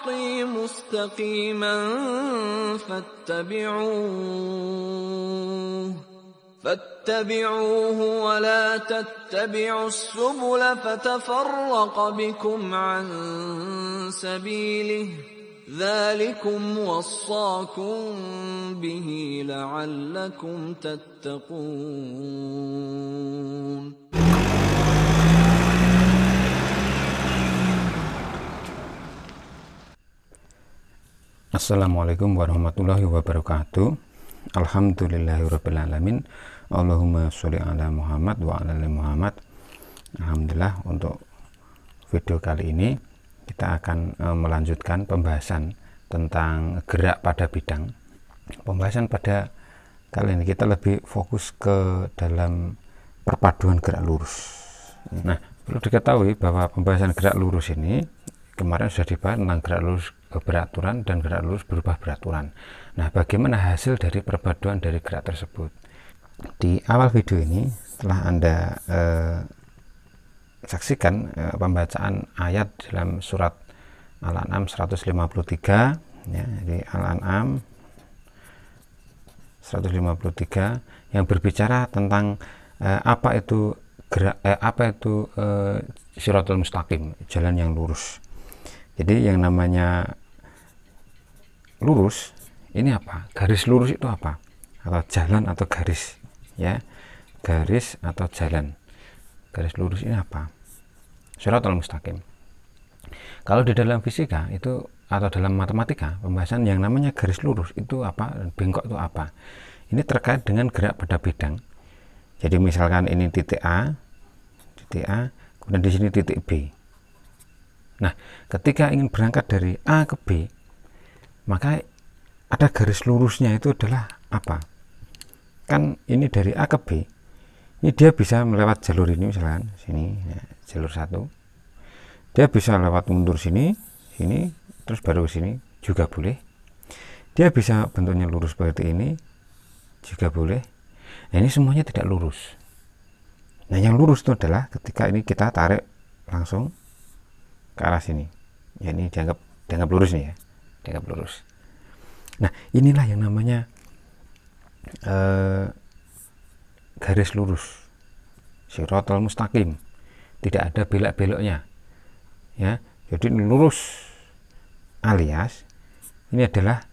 صراطي مستقيما فاتبعوه ولا تتبعوا السبل فتفرق بكم عن سبيله ذلكم وصاكم به لعلكم تتقون. Assalamualaikum warahmatullahi wabarakatuh. Alhamdulillahirrabbilalamin. Allahumma sholli ala Muhammad wa ala ali Muhammad. Alhamdulillah, untuk video kali ini kita akan melanjutkan pembahasan tentang gerak pada bidang. Pembahasan pada kali ini kita lebih fokus ke dalam perpaduan gerak lurus. Nah, perlu diketahui bahwa pembahasan gerak lurus ini kemarin sudah dibahas tentang gerak lurus beraturan dan gerak lurus berubah beraturan. Nah, bagaimana hasil dari perpaduan dari gerak tersebut? Di awal video ini setelah Anda saksikan pembacaan ayat dalam surat Al-An'am 153, ya, di Al-An'am 153 yang berbicara tentang apa itu gerak, Shiratal Mustaqim, jalan yang lurus. Jadi yang namanya lurus ini apa? Garis lurus itu apa? Atau jalan atau garis, ya, garis atau jalan. Garis lurus ini apa? Shiratal Mustaqim. Kalau di dalam fisika itu atau dalam matematika, pembahasan yang namanya garis lurus itu apa dan bengkok itu apa? Ini terkait dengan gerak pada bidang. Jadi misalkan ini titik A, kemudian di sini titik B. Nah, ketika ingin berangkat dari A ke B, maka ada garis lurusnya, itu adalah apa? Kan ini dari A ke B, ini dia bisa melewat jalur ini, misalkan sini, ya, jalur 1. Dia bisa lewat mundur sini, terus baru sini juga boleh. Dia bisa bentuknya lurus seperti ini juga boleh. Nah, ini semuanya tidak lurus. Nah, yang lurus itu adalah ketika ini kita tarik langsung ke arah sini, ya, ini dianggap lurus nih, ya, dianggap lurus. Nah, inilah yang namanya garis lurus, Shiratal Mustaqim, tidak ada belok-beloknya, ya. Jadi lurus alias ini adalah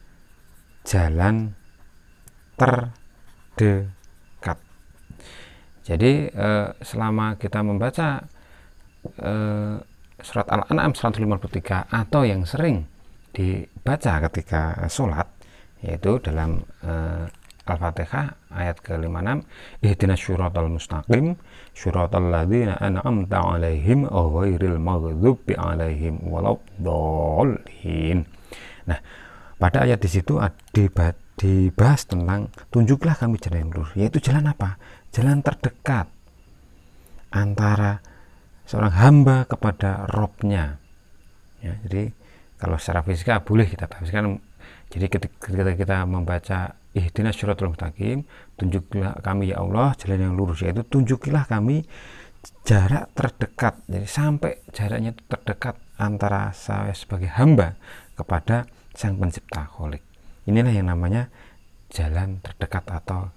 jalan terdekat. Jadi selama kita membaca surat Al-An'am 153 atau yang sering dibaca ketika sholat, yaitu dalam Al-Fatihah ayat ke-56, ihdinas syiratal mustaqim syiratal ladzina an'amta 'alaihim ghairil maghdubi 'alaihim waladdallin. Nah, pada ayat di situ dibahas tentang tunjuklah kami jalan yang lurus, yaitu jalan apa? Jalan terdekat antara seorang hamba kepada Robnya, ya. Jadi kalau secara fisika boleh kita tafsirkan, jadi ketika kita membaca ihdinas syiratal mustaqim, tunjukilah kami ya Allah jalan yang lurus, yaitu tunjukilah kami jarak terdekat, jadi sampai jaraknya terdekat antara saya sebagai hamba kepada sang pencipta Kholik. Inilah yang namanya jalan terdekat atau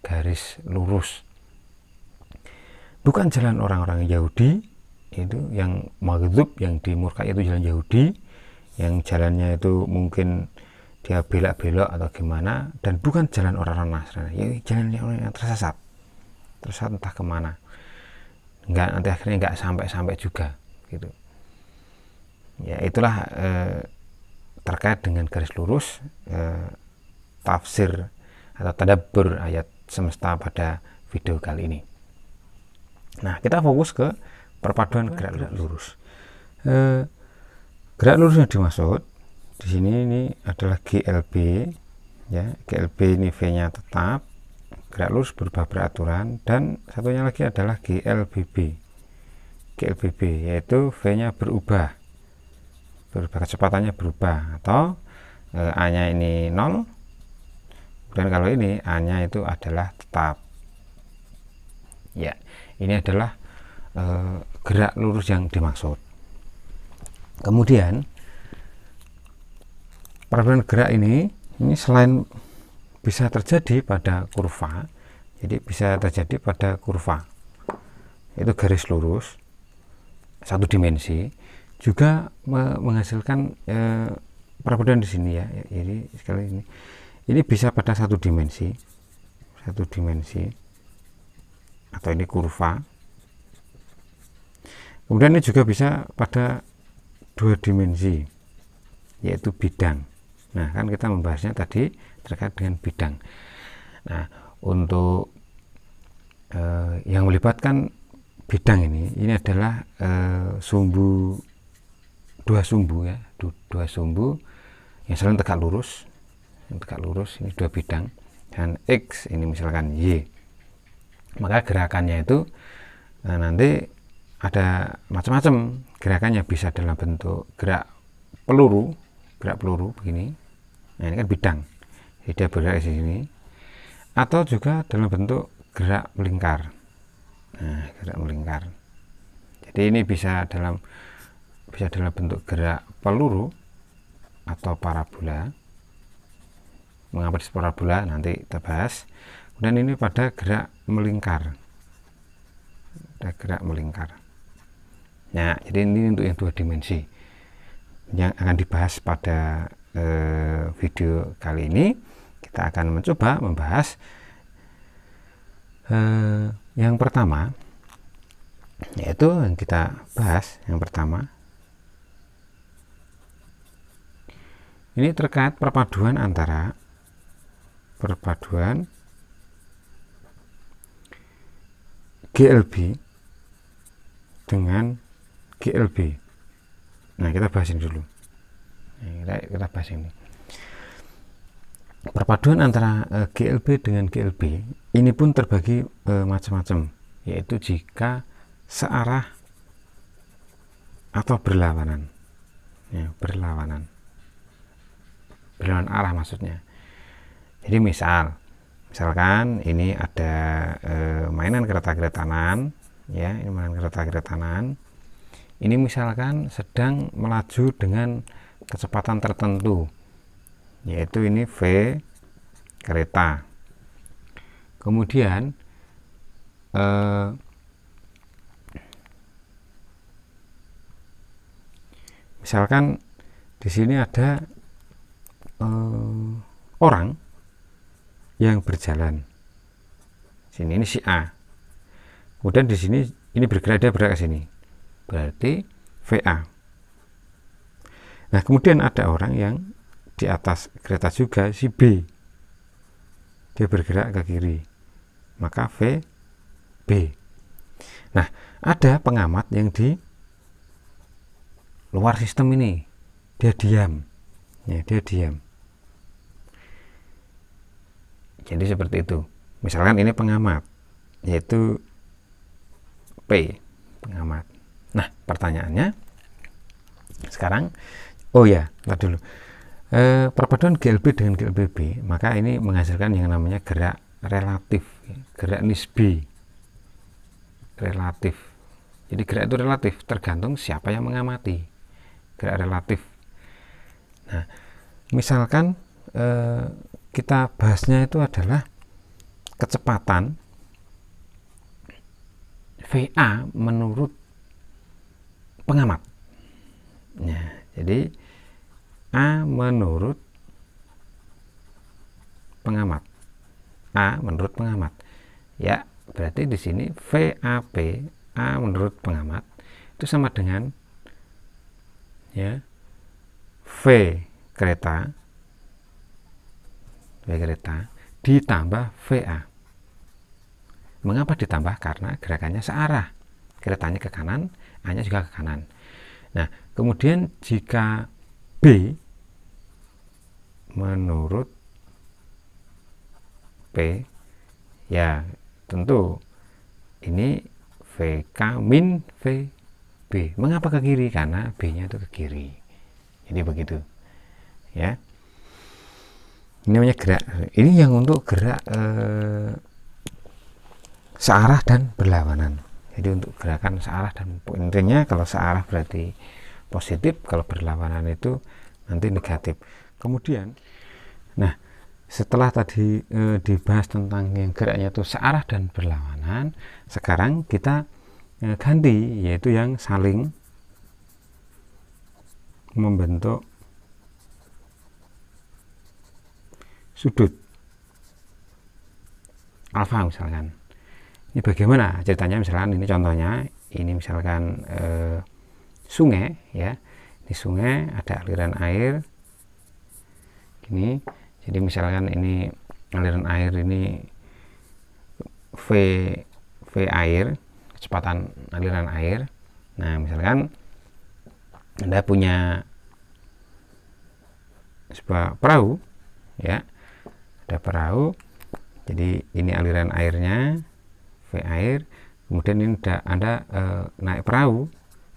garis lurus. Bukan jalan orang-orang Yahudi, itu yang maghdub, yang dimurkai, itu jalan Yahudi, yang jalannya itu mungkin dia belok-belok atau gimana, dan bukan jalan orang-orang Nasrani, ya, jalan yang tersesat entah kemana, nanti akhirnya nggak sampai juga, gitu. Ya, itulah terkait dengan garis lurus, tafsir atau tadabbur ayat semesta pada video kali ini. Nah, kita fokus ke perpaduan gerak lurus. Gerak lurus yang dimaksud di sini ini adalah GLB, ya. GLB ini V-nya tetap, gerak lurus berubah beraturan, dan satunya lagi adalah GLBB, yaitu V-nya berubah kecepatannya berubah, atau A-nya ini 0, kemudian kalau ini A-nya itu adalah tetap. Ya, ini adalah gerak lurus yang dimaksud. Kemudian perbedaan gerak ini selain bisa terjadi pada kurva, jadi bisa terjadi pada kurva, itu garis lurus satu dimensi, juga menghasilkan perbedaan di sini ya. Jadi sekali ini bisa pada satu dimensi atau ini kurva. Kemudian ini juga bisa pada dua dimensi, yaitu bidang. Nah, kan kita membahasnya tadi terkait dengan bidang. Nah, untuk yang melibatkan bidang ini adalah dua sumbu ya, dua sumbu yang saling tegak lurus, ini dua bidang, dan X ini misalkan Y. Maka gerakannya itu nanti ada macam-macam gerakannya, bisa dalam bentuk gerak peluru begini. Nah, ini kan bidang, jadi dia bergerak di sini, atau juga dalam bentuk gerak melingkar. Nah, gerak melingkar. Jadi ini bisa dalam bentuk gerak peluru atau parabola. Mengapa disebut parabola nanti kita bahas. Kemudian ini pada gerak melingkar. Nah, jadi ini untuk yang dua dimensi yang akan dibahas pada video kali ini. Kita akan mencoba membahas yang pertama, yaitu yang kita bahas yang pertama ini terkait perpaduan antara GLB dengan GLB. Nah, kita bahas ini dulu. Kita bahas ini. Perpaduan antara GLB dengan GLB ini pun terbagi macam-macam, yaitu jika searah atau berlawanan. Ya, berlawanan arah maksudnya. Jadi misalkan ini ada mainan kereta keretanan ya, ini mainan kereta keretanan. Ini misalkan sedang melaju dengan kecepatan tertentu, yaitu ini V kereta. Kemudian misalkan di sini ada orang yang berjalan. Sini ini si A. Kemudian di sini ini bergerak, dia bergerak ke sini. Berarti VA. Nah, kemudian ada orang yang di atas kereta juga, si B. Dia bergerak ke kiri. Maka VB. Nah, ada pengamat yang di luar sistem ini. Dia diam. Ya, dia diam. Jadi seperti itu. Misalkan ini pengamat, yaitu P, pengamat. Nah, pertanyaannya sekarang, lihat dulu. Perpaduan GLB dengan GLBB, maka ini menghasilkan yang namanya gerak relatif, gerak nisbi. Relatif. Jadi gerak itu relatif, tergantung siapa yang mengamati. Gerak relatif. Nah, misalkan kita bahasnya itu adalah kecepatan VA menurut pengamat. Nah, jadi A menurut pengamat. Ya, berarti di sini VAP, A menurut pengamat, itu sama dengan ya V kereta ditambah VA. Mengapa ditambah? Karena gerakannya searah. Keretanya ke kanan, A-nya juga ke kanan. Nah, kemudian jika B menurut P, ya tentu ini VK min VB. Mengapa ke kiri? Karena B-nya itu ke kiri. Jadi begitu. Ya. Ini namanya gerak. Ini yang untuk gerak searah dan berlawanan. Jadi untuk gerakan searah dan intinya kalau searah berarti positif, kalau berlawanan itu nanti negatif. Kemudian, nah setelah tadi dibahas tentang yang geraknya itu searah dan berlawanan, sekarang kita ganti, yaitu yang saling membentuk sudut alfa misalkan. Ini bagaimana ceritanya? Misalkan ini contohnya, ini misalkan sungai ya, di sungai ada aliran air gini. Jadi misalkan ini aliran air ini v air, kecepatan aliran air. Nah misalkan Anda punya sebuah perahu ya, ada perahu, jadi ini aliran airnya v air, kemudian ini Anda naik perahu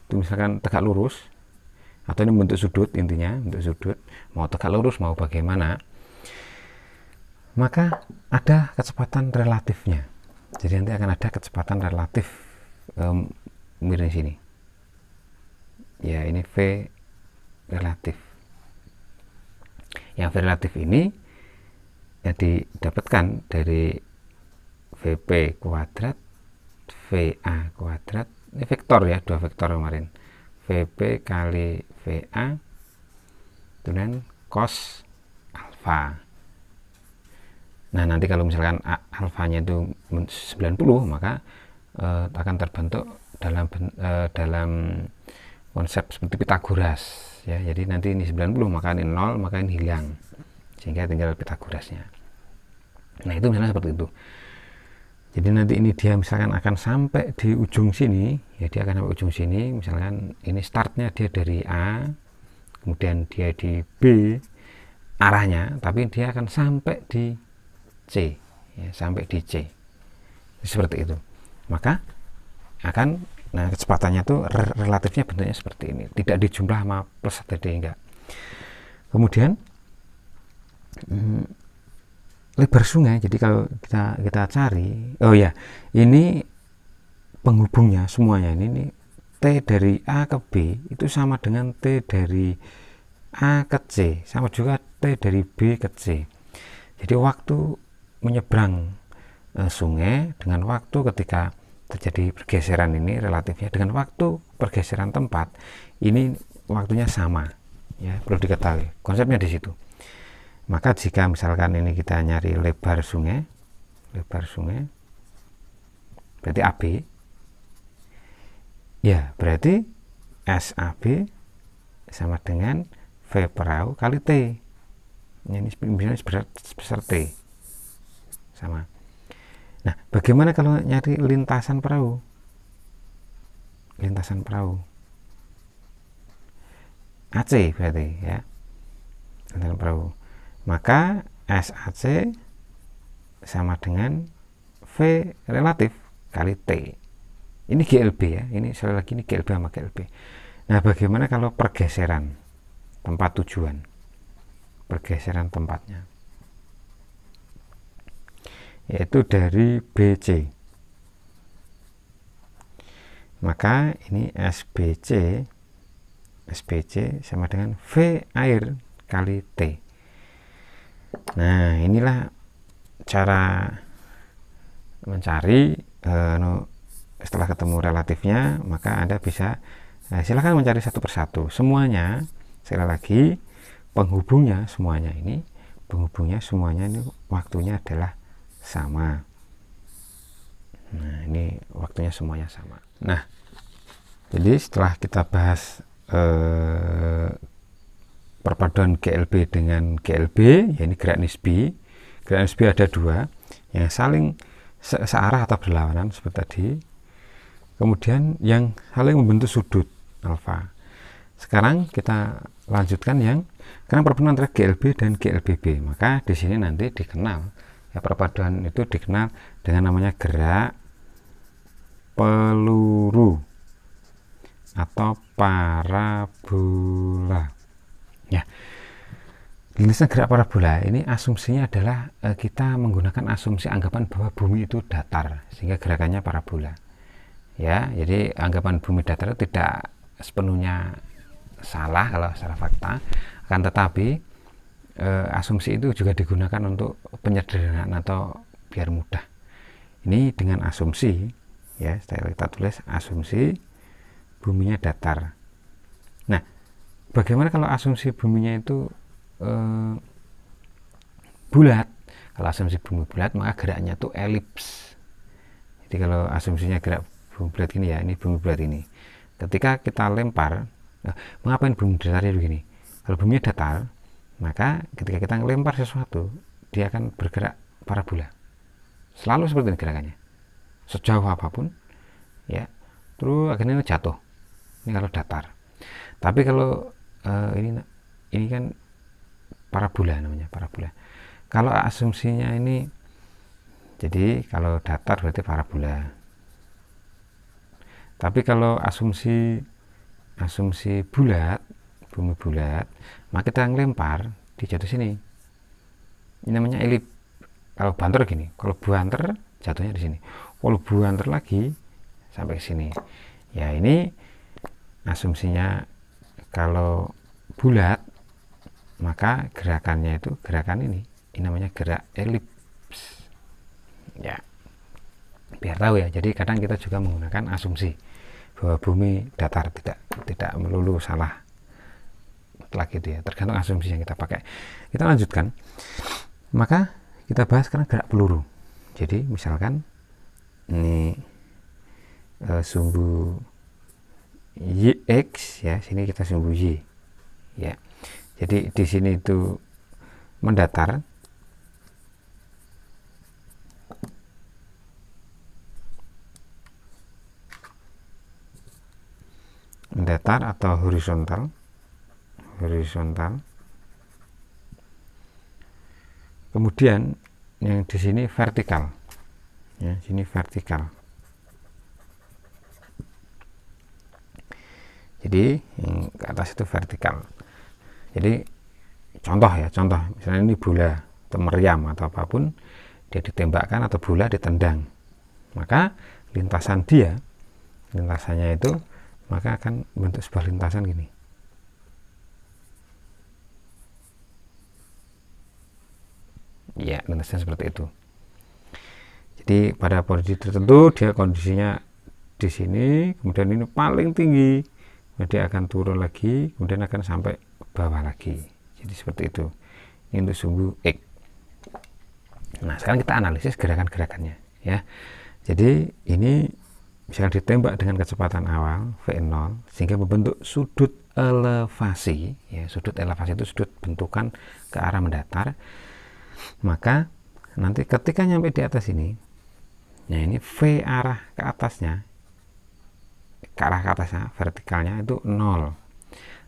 itu misalkan tegak lurus, atau ini bentuk sudut, intinya bentuk sudut, mau tegak lurus mau bagaimana, maka ada kecepatan relatifnya. Jadi nanti akan ada kecepatan relatif miring sini ya, ini v relatif. Yang v relatif ini yang didapatkan dari VP kuadrat VA kuadrat, ini vektor ya, dua vektor kemarin, VP kali VA dengan cos alfa. Nah nanti kalau misalkan alfanya itu 90, maka akan terbentuk dalam konsep seperti Pitagoras ya. Jadi nanti ini 90, maka ini 0, maka ini hilang, sehingga tinggal Pitagorasnya. Nah itu misalnya seperti itu. Jadi nanti ini dia misalkan akan sampai di ujung sini ya, dia akan sampai ujung sini, misalkan ini startnya dia dari A, kemudian dia di B arahnya, tapi dia akan sampai di C ya, sampai di C seperti itu. Maka akan, nah kecepatannya tuh relatifnya bentuknya seperti ini, tidak dijumlah sama plus atau D, enggak. Kemudian lebar sungai, jadi kalau kita cari, oh ya, ini penghubungnya semuanya ini T dari A ke B itu sama dengan T dari A ke C, sama juga T dari B ke C. Jadi waktu menyeberang sungai dengan waktu ketika terjadi pergeseran ini relatifnya dengan waktu pergeseran tempat ini waktunya sama ya, perlu diketahui konsepnya di situ. Maka jika misalkan ini kita nyari lebar sungai berarti AB ya, berarti SAB sama dengan V perahu kali T. Ini misalnya sebesar T sama. Nah bagaimana kalau nyari lintasan perahu? Lintasan perahu AC berarti ya, lintasan perahu, maka SAC sama dengan V relatif kali T. Ini GLB ya, ini sekali lagi ini GLB sama GLB. Nah bagaimana kalau pergeseran tempat tujuan, pergeseran tempatnya, yaitu dari BC, maka ini SBC sama dengan V air kali T. Nah inilah cara mencari setelah ketemu relatifnya, maka Anda bisa silahkan mencari satu persatu semuanya. Sekali lagi penghubungnya semuanya ini waktunya adalah sama. Nah ini waktunya semuanya sama. Nah jadi setelah kita bahas perpaduan GLB dengan GLB ya, ini gerak nisbi ada dua yang saling searah atau berlawanan seperti tadi, kemudian yang saling membentuk sudut alfa. Sekarang kita lanjutkan yang karena perpaduan antara GLB dan GLBB, maka di sini nanti dikenal ya, perpaduan itu dikenal dengan namanya gerak peluru atau parabola ya. Jenisnya gerak parabola ini asumsinya adalah kita menggunakan asumsi anggapan bahwa bumi itu datar sehingga gerakannya parabola ya. Jadi anggapan bumi datar itu tidak sepenuhnya salah kalau secara fakta, akan tetapi asumsi itu juga digunakan untuk penyederhanaan atau biar mudah. Ini dengan asumsi, ya, kita tulis asumsi buminya datar. Nah, bagaimana kalau asumsi buminya itu bulat? Kalau asumsi bumi bulat, maka geraknya itu elips. Jadi kalau asumsinya gerak bumi bulat ini, ya, ini bumi bulat ini. Ketika kita lempar, mengapa ini bumi datarnya begini? Kalau buminya datar, maka ketika kita ngelempar sesuatu, dia akan bergerak parabola. Selalu seperti ini gerakannya, sejauh apapun, ya. Terus akhirnya jatuh. Ini kalau datar. Tapi kalau ini kan parabola namanya, parabola. Kalau asumsinya ini, jadi kalau datar berarti parabola. Tapi kalau asumsi bulat, bumi bulat, maka kita ngelempar di jatuh sini. Ini namanya elip. Kalau banter gini, kalau banter jatuhnya di sini. Kalau banter lagi sampai ke sini. Ya, ini asumsinya kalau bulat, maka gerakannya itu gerakan ini namanya gerak elips. Ya, biar tahu ya. Jadi kadang kita juga menggunakan asumsi bahwa bumi datar, tidak melulu salah lagi dia, tergantung asumsi yang kita pakai. Kita lanjutkan. Maka kita bahas sekarang gerak peluru. Jadi misalkan ini sumbu X, ya, sini kita sumbu Y, ya. Jadi di sini itu mendatar, atau horizontal. Kemudian yang di sini vertikal, ya, sini vertikal. Jadi yang ke atas itu vertikal. Jadi contoh misalnya ini bola atau meriam atau apapun, dia ditembakkan atau bola ditendang, maka lintasannya itu maka akan bentuk sebuah lintasan gini. Ya, lintasan seperti itu. Jadi pada posisi tertentu dia kondisinya di sini, kemudian ini paling tinggi, dia akan turun lagi, kemudian akan sampai bawah lagi. Jadi seperti itu. Ini untuk sumbu X. Nah, sekarang kita analisis gerakan-gerakannya, ya. Jadi ini misalnya ditembak dengan kecepatan awal V0 sehingga membentuk sudut elevasi, ya. Sudut elevasi itu sudut bentukan ke arah mendatar. Maka nanti ketika nyampe di atas ini, nah ini V arah ke atasnya, vertikalnya itu 0.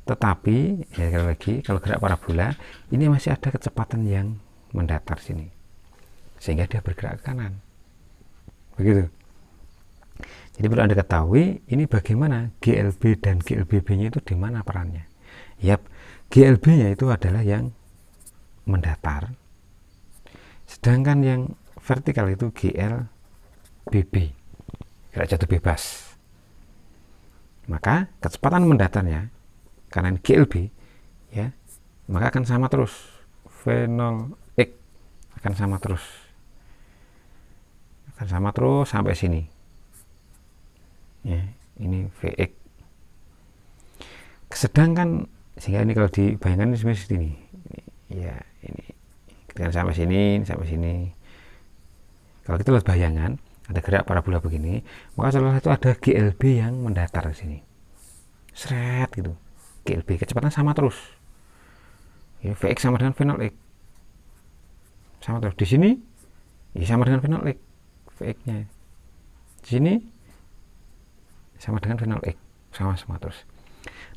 Tetapi ya, sekali lagi, kalau gerak parabola ini masih ada kecepatan yang mendatar sini, sehingga dia bergerak ke kanan. Begitu. Jadi perlu Anda ketahui ini bagaimana GLB dan GLBB-nya itu di mana perannya. Yap, GLB-nya itu adalah yang mendatar, sedangkan yang vertikal itu GLBB, gerak jatuh bebas. Maka kecepatan mendatarnya karena ini GLB, ya, maka akan sama terus, V0X akan sama terus sampai sini, ya, ini VX. Sedangkan sehingga ini kalau dibayangkan ini sebenarnya sini, ya, ini kita sampai sini. Kalau kita lihat bayangan ada gerak parabola begini, maka salah satu ada GLB yang mendatar di sini, seret gitu. GLB kecepatan sama terus, ya, VX sama dengan V0X sama terus. Di sini ya sama dengan V0X, VX nya di sini sama dengan V0X, sama terus.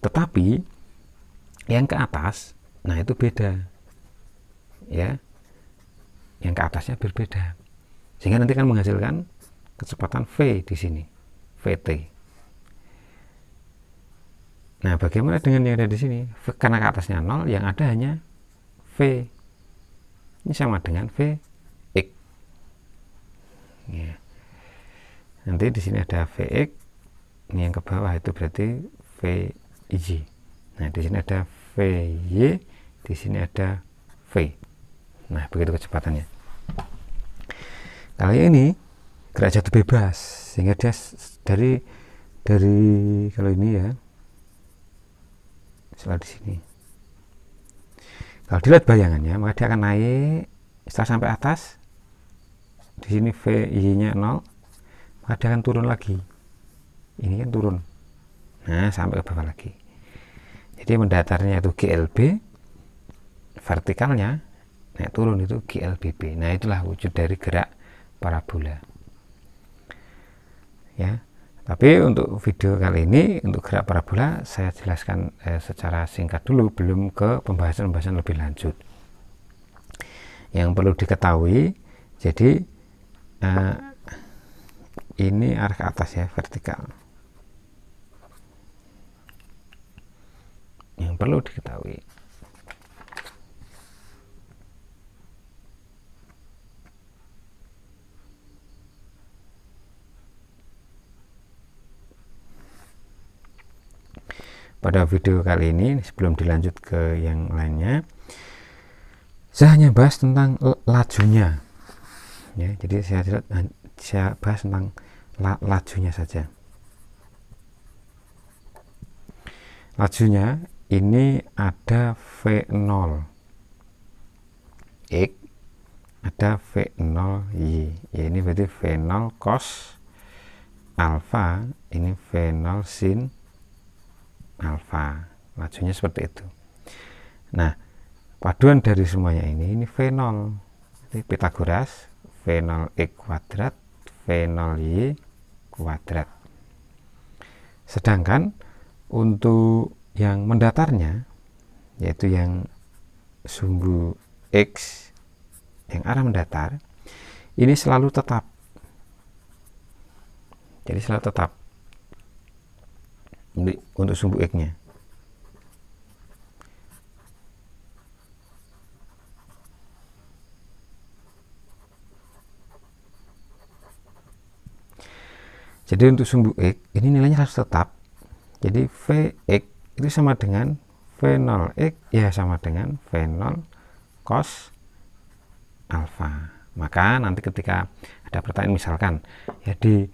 Tetapi yang ke atas, nah itu beda, ya, yang ke atasnya berbeda, sehingga nanti akan menghasilkan kecepatan V di sini, VT. Nah, bagaimana dengan yang ada di sini? Karena ke atasnya 0, yang ada hanya V. Ini sama dengan VX. Ya. Nanti di sini ada VX. Ini yang ke bawah itu berarti VY. Nah, di sini ada VY, di sini ada V. Nah, begitu kecepatannya. Kalau ini gerak jatuh bebas, sehingga dia dari kalau ini ya, setelah di sini, kalau dilihat bayangannya, maka dia akan naik setelah sampai atas. Di sini VY-nya 0, maka dia akan turun lagi. Ini kan turun. Nah, sampai ke bawah lagi. Jadi mendatarnya itu GLB, vertikalnya naik turun itu GLBB. Nah, itulah wujud dari gerak parabola. Ya. Tapi untuk video kali ini, untuk gerak parabola saya jelaskan secara singkat dulu, belum ke pembahasan lebih lanjut. Yang perlu diketahui, jadi ini arah ke atas ya, vertikal. Yang perlu diketahui, pada video kali ini, sebelum dilanjut ke yang lainnya, saya hanya bahas tentang lajunya ya. Jadi saya bahas tentang lajunya saja. Lajunya ini ada V0 X, ada V0Y ya, ini berarti V0 cos alfa, ini V0 sin alfa. Lajunya seperti itu. Nah, paduan dari semuanya ini V0. Jadi Pitagoras, V0x kuadrat, V0y kuadrat. Sedangkan untuk yang mendatarnya, yaitu yang sumbu X yang arah mendatar, ini selalu tetap. Jadi selalu tetap untuk sumbu X-nya. Jadi untuk sumbu X ini nilainya harus tetap. Jadi Vx itu sama dengan V0x ya, sama dengan V0 cos alfa. Maka nanti ketika ada pertanyaan misalkan ya di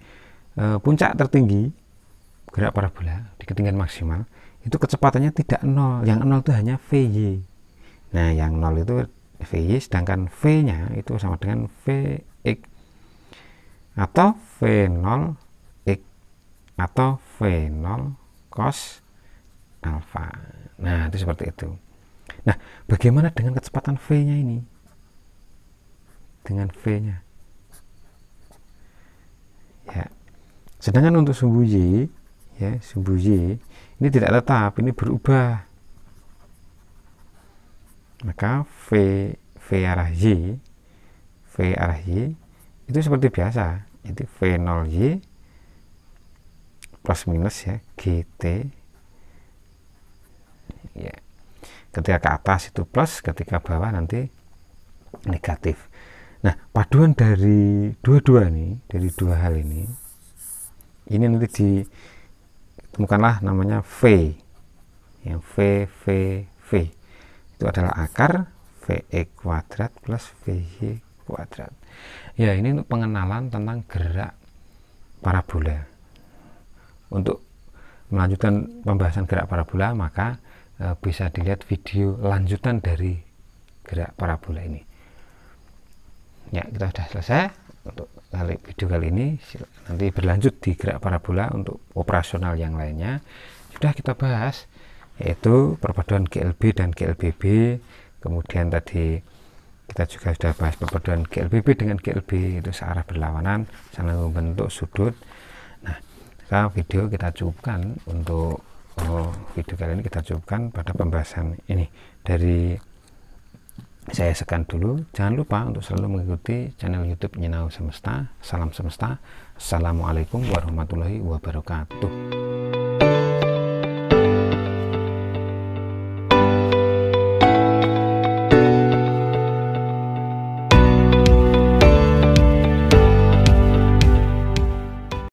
puncak tertinggi gerak parabola, di ketinggian maksimal, itu kecepatannya tidak 0, yang 0 itu hanya Vy. Nah, yang 0 itu Vy, sedangkan V nya itu sama dengan Vx atau V0 x atau V0 cos alfa. Nah, itu seperti itu. Nah, bagaimana dengan kecepatan V nya ini? Dengan V nya ya, sedangkan untuk sumbu Y ya, sumbu Y ini tidak tetap, ini berubah. Maka V arah Y itu seperti biasa, itu V0Y plus minus ya, GT ya. Ketika ke atas itu plus, ketika bawah nanti negatif. Nah, paduan dari dua-dua nih, dari dua hal ini nanti ditemukanlah namanya V. Yang V itu adalah akar Vx kuadrat plus Vy kuadrat. Ya, ini untuk pengenalan tentang gerak parabola. Untuk melanjutkan pembahasan gerak parabola, maka bisa dilihat video lanjutan dari gerak parabola ini. Ya, kita sudah selesai untuk video kali ini. Nanti berlanjut di gerak parabola untuk operasional yang lainnya. Sudah kita bahas, yaitu perpaduan GLB dan GLBB. Kemudian tadi kita juga sudah bahas perpaduan GLBB dengan GLB, itu searah berlawanan, saling membentuk sudut. Nah, video kita cukupkan untuk video kali ini, kita cukupkan pada pembahasan ini. Dari saya sekian dulu. Jangan lupa untuk selalu mengikuti channel YouTube Nyinau Semesta. Salam semesta. Assalamualaikum warahmatullahi wabarakatuh.